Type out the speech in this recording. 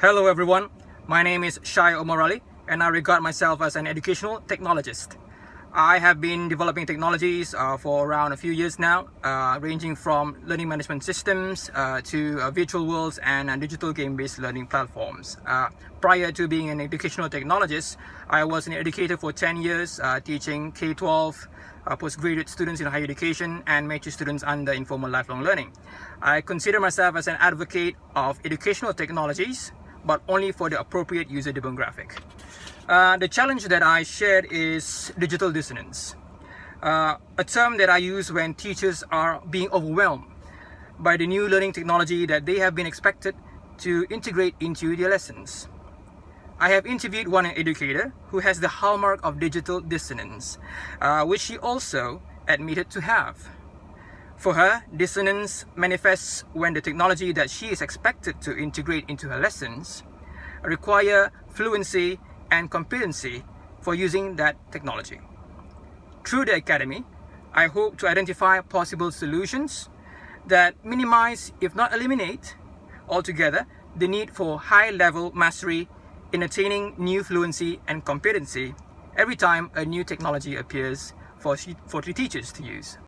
Hello everyone, my name is Shai Omorali and I regard myself as an educational technologist. I have been developing technologies for around a few years now, ranging from learning management systems to virtual worlds and digital game-based learning platforms. Prior to being an educational technologist, I was an educator for 10 years, teaching K-12, postgraduate students in higher education and major students under informal lifelong learning. I consider myself as an advocate of educational technologies, but only for the appropriate user demographic. The challenge that I shared is digital dissonance, a term that I use when teachers are being overwhelmed by the new learning technology that they have been expected to integrate into their lessons. I have interviewed one educator who has the hallmark of digital dissonance, which she also admitted to have. For her, dissonance manifests when the technology that she is expected to integrate into her lessons require fluency and competency for using that technology. Through the Academy, I hope to identify possible solutions that minimize, if not eliminate, altogether the need for high-level mastery in attaining new fluency and competency every time a new technology appears for the teachers to use.